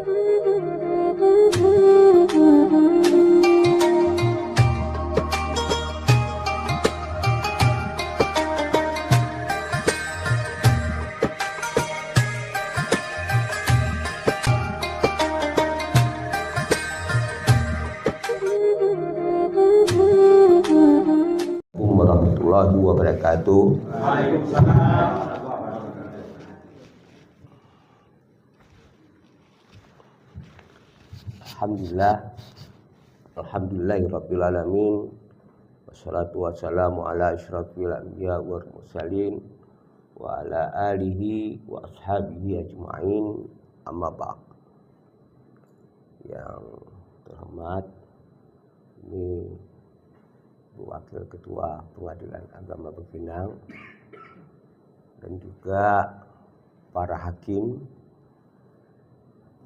warahmatullahi wabarakatuh. Alhamdulillahirabbil alamin. Wassalatu wassalamu ala asyrafil anbiya wal mursalin wa ala alihi wa ashabihi ajma'in. Amma ba'd. Yang terhormat, ini Wakil Ketua Pengadilan Agama Bepinang dan juga para hakim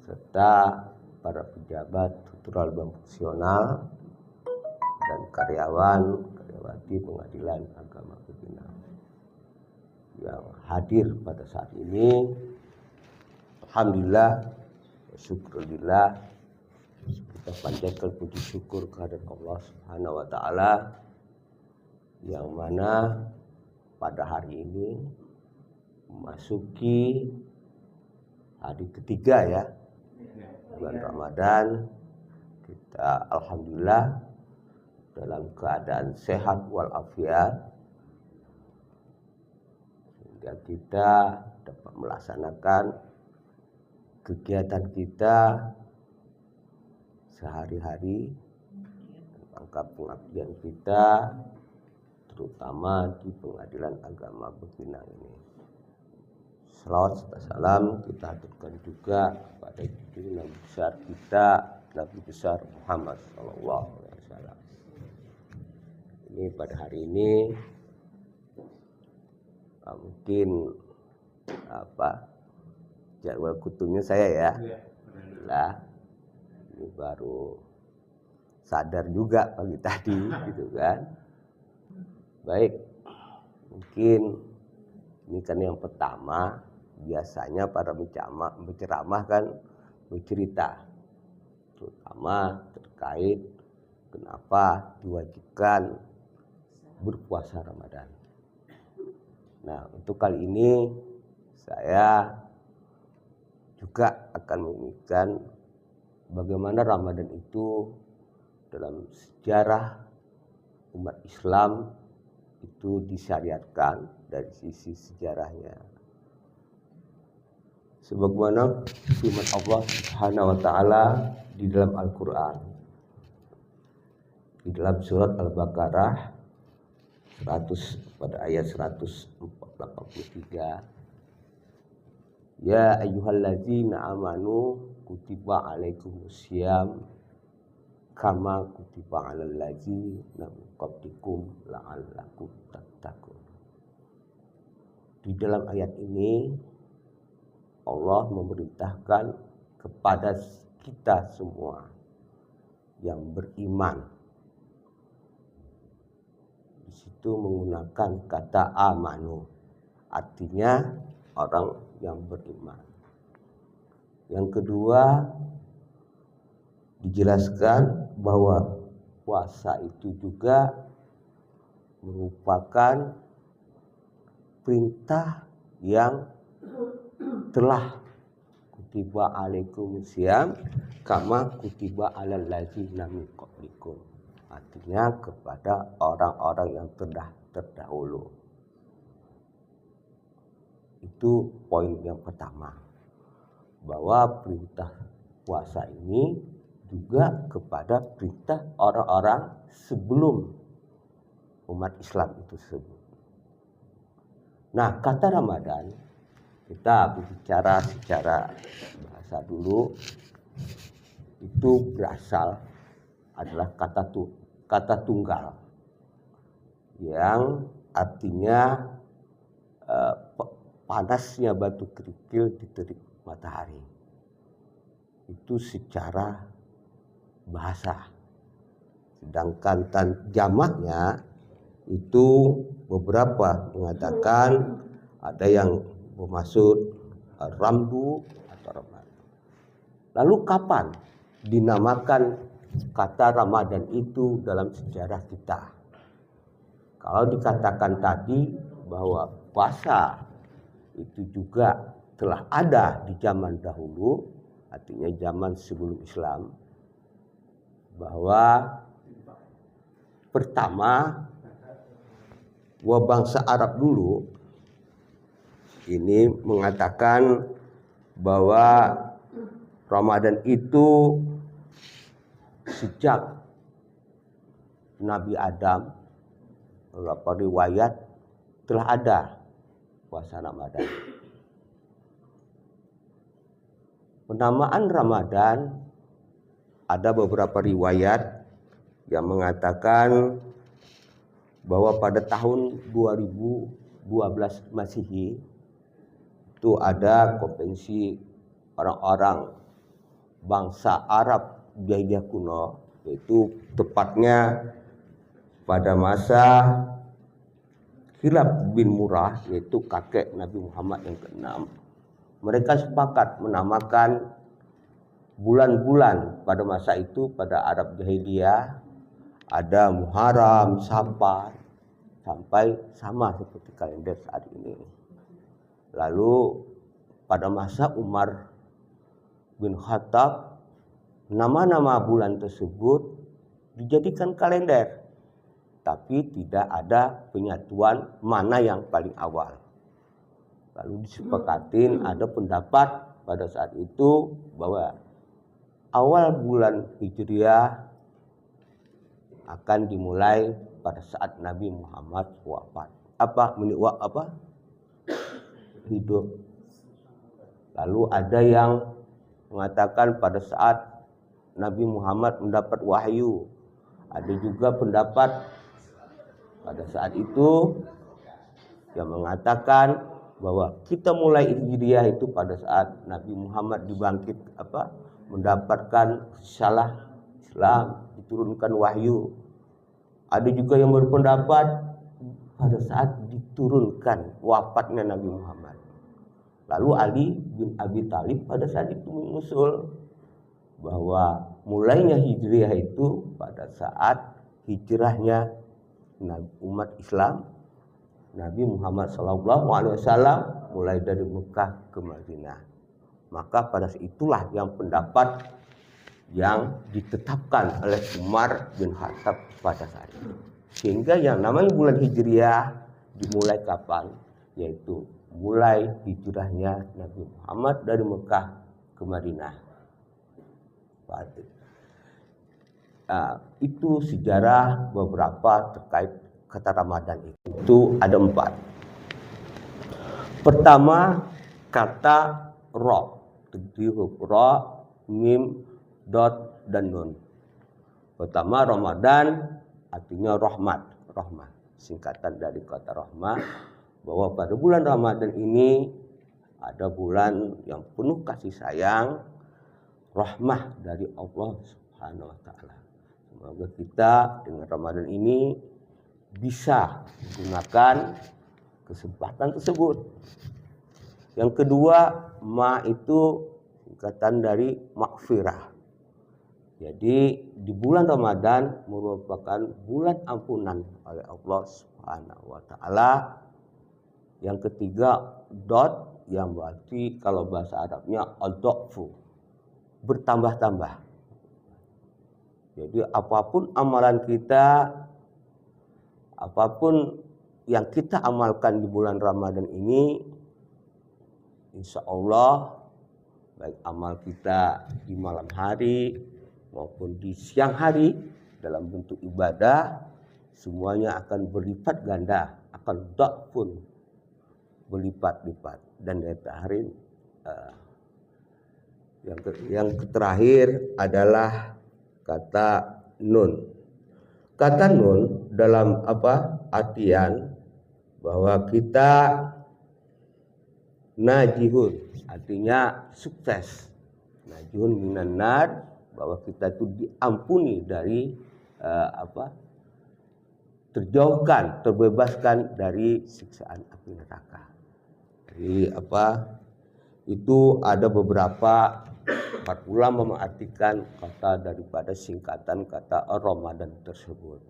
serta para pejabat struktural dan fungsional dan karyawati Pengadilan Agama Bepinang yang hadir pada saat ini. Alhamdulillah, syukurillah, kita panjatkan puji syukur kehadirat Allah Subhanahu wa taala yang mana pada hari ini memasuki hari ketiga ya bulan Ramadan. Kita alhamdulillah dalam keadaan sehat walafiat sehingga kita dapat melaksanakan kegiatan kita sehari-hari, angka pengabdian kita terutama di Pengadilan Agama Bepinang ini. Salawat serta salam kita aturkan juga kepada Nabi besar kita, Nabi besar Muhammad SAW. Ini pada hari ini mungkin jadwal kutungnya saya ya. Lah, ini baru sadar juga pagi tadi gitu kan. Baik, mungkin ini kan yang pertama. Biasanya para penceramah kan bercerita terutama terkait kenapa diwajibkan berpuasa Ramadan. Nah, untuk kali ini saya juga akan mengingatkan bagaimana Ramadan itu dalam sejarah umat Islam itu disyariatkan dari sisi sejarahnya. Sebagaimana firman Allah Subhanahu wa taala di dalam Al-Qur'an. Di dalam surat Al-Baqarah 100 pada ayat 183. Ya ayyuhallazina amanu kutiba alaikumusiyam kama kutiba alal ladzina min qablikum la'allakum tattaqun. Di dalam ayat ini Allah memerintahkan kepada kita semua yang beriman. Di situ menggunakan kata amanu, artinya orang yang beriman. Yang kedua, dijelaskan bahwa puasa itu juga merupakan perintah yang telah kutiba alaikumusiyam kama kutiba alal ladzina min qablikum, artinya kepada orang-orang yang terdahulu. Itu poin yang pertama, bahwa perintah puasa ini juga kepada perintah orang-orang sebelum umat Islam itu sebut. Nah, kata Ramadan, kita berbicara secara bahasa dulu, itu berasal adalah kata tunggal yang artinya panasnya batu kerikil di terik matahari. Itu secara bahasa. Sedangkan jamaknya itu beberapa mengatakan ada yang bermaksud ramdu atau ramadan. Lalu kapan dinamakan kata Ramadan itu dalam sejarah kita? Kalau dikatakan tadi bahwa puasa itu juga telah ada di zaman dahulu, artinya zaman sebelum Islam, bahwa pertama bangsa Arab dulu ini mengatakan bahwa Ramadan itu sejak Nabi Adam, beberapa riwayat telah ada puasa Ramadan. Penamaan Ramadan ada beberapa riwayat yang mengatakan bahwa pada tahun 2012 Masehi itu ada konvensi orang-orang bangsa Arab jahiliyah kuno, yaitu tepatnya pada masa Hilab bin Murrah, yaitu kakek Nabi Muhammad yang ke-6. Mereka sepakat menamakan bulan-bulan pada masa itu pada Arab jahiliyah ada Muharram, Safar, sampai sama seperti kalender saat ini. Lalu pada masa Umar bin Khattab, nama-nama bulan tersebut dijadikan kalender, tapi tidak ada penyatuan mana yang paling awal. Lalu disepakatin ada pendapat pada saat itu bahwa awal bulan Hijriah akan dimulai pada saat Nabi Muhammad wafat. Hidup. Lalu ada yang mengatakan pada saat Nabi Muhammad mendapat wahyu. Ada juga pendapat pada saat itu yang mengatakan bahwa kita mulai Hijriah itu pada saat Nabi Muhammad mendapatkan risalah Islam, diturunkan wahyu. Ada juga yang berpendapat pada saat diturunkan wafatnya Nabi Muhammad. Lalu Ali bin Abi Thalib pada saat itu mengusul bahwa mulainya Hijriah itu pada saat hijrahnya umat Islam Nabi Muhammad SAW mulai dari Mekah ke Madinah. Maka pada saat itulah yang pendapat yang ditetapkan oleh Umar bin Khattab pada saat itu. Sehingga yang namanya bulan Hijriah dimulai kapan? Yaitu mulai hijrahnya Nabi Muhammad dari Mekah ke Madinah. Itu sejarah beberapa terkait kata Ramadan itu ada 4. Pertama, kata Ra, terdiri huruf Ra, Mim, Dot, dan Nun. Pertama, Ramadan artinya rahmat, singkatan dari kata rahmat, bahwa pada bulan Ramadan ini ada bulan yang penuh kasih sayang, rahmah dari Allah Subhanahu wa taala. Semoga kita dengan Ramadan ini bisa menggunakan kesempatan tersebut. Yang kedua, ma itu singkatan dari maghfirah. Jadi di bulan Ramadan merupakan bulan ampunan oleh Allah Subhanahu wa taala. Yang ketiga, dot, yang berarti kalau bahasa Arabnya ad-dhafu, bertambah-tambah. Jadi apapun amalan kita, apapun yang kita amalkan di bulan Ramadan ini, insya Allah baik amal kita di malam hari maupun di siang hari dalam bentuk ibadah, semuanya akan berlipat ganda, akan dhafun, berlipat-lipat. Dan yang terakhir adalah kata nun. Kata nun dalam artian bahwa kita najihun, artinya sukses. Najihun minan nar, bahwa kita itu diampuni dari terjauhkan, terbebaskan dari siksaan api neraka. Jadi itu ada beberapa Para ulama mengartikan kata daripada singkatan kata Ramadan tersebut.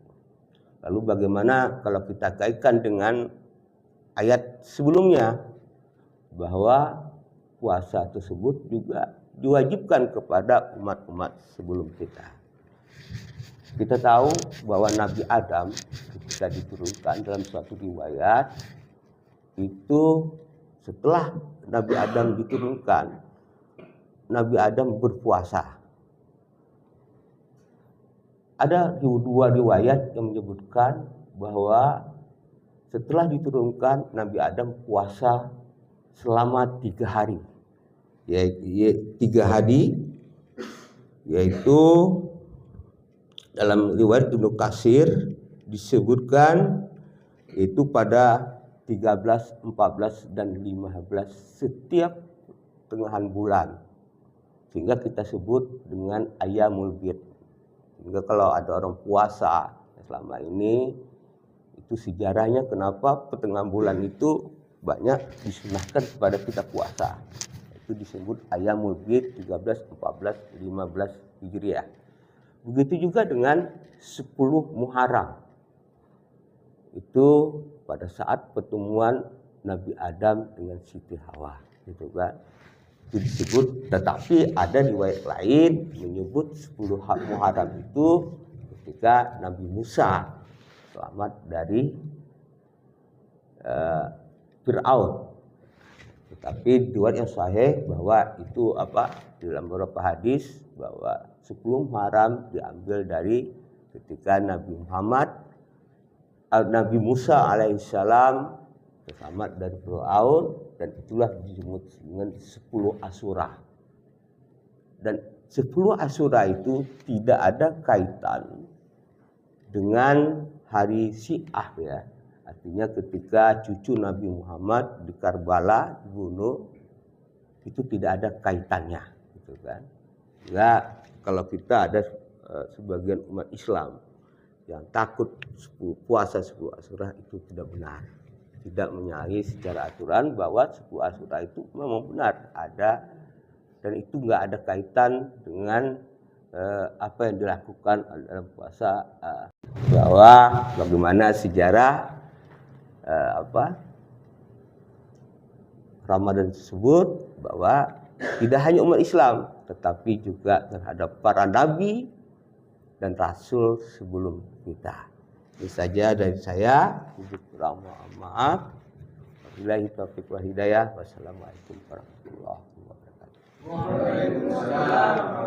Lalu bagaimana kalau kita kaitkan dengan ayat sebelumnya bahwa puasa tersebut juga diwajibkan kepada umat-umat sebelum kita. Kita tahu bahwa Nabi Adam ketika diturunkan dalam suatu riwayat itu setelah Nabi Adam diturunkan, Nabi Adam berpuasa. Ada dua riwayat yang menyebutkan bahwa setelah diturunkan Nabi Adam puasa selama 3 hari. Yaitu 3 hari, yaitu dalam riwayat Ibnu Katsir disebutkan itu pada 13, 14 dan 15 setiap tengahan bulan. Sehingga kita sebut dengan Ayyamul Bid. Sehingga kalau ada orang puasa selama ini, itu sejarahnya kenapa pertengahan bulan itu banyak disunahkan kepada kita puasa. Itu disebut Ayyamul Bid 13, 14, 15 Hijriah. Begitu juga dengan 10 Muharram. Itu pada saat pertemuan Nabi Adam dengan Siti Hawa, gitu kan. Itu disebut, tetapi ada riwayat lain menyebut 10 Muharram itu ketika Nabi Musa selamat dari Fir'aun. Tetapi riwayat yang sahih bahwa itu dalam beberapa hadis bahwa 10 Muharram diambil dari ketika Nabi Musa alaihissalam selamat dari Fir'aun, dan itulah disebut dengan 10 Asyura. Dan 10 Asyura itu tidak ada kaitan dengan hari Syiah ya. Artinya ketika cucu Nabi Muhammad di Karbala dibunuh, itu tidak ada kaitannya, gitu kan. Ya, kalau kita ada sebagian umat Islam yang takut puasa 10 Asyura, itu tidak benar. Tidak menyalahi secara aturan bahwa 10 Asyura itu memang benar ada, dan itu nggak ada kaitan dengan apa yang dilakukan dalam puasa, bahwa bagaimana sejarah Ramadan tersebut, bahwa tidak hanya umat Islam tetapi juga terhadap para nabi dan rasul sebelum kita. Ini saja dari saya. Kurang maaf. Wabillahi taufiq wal hidayah. Wassalamualaikum warahmatullahi wabarakatuh. Waalaikumsalam.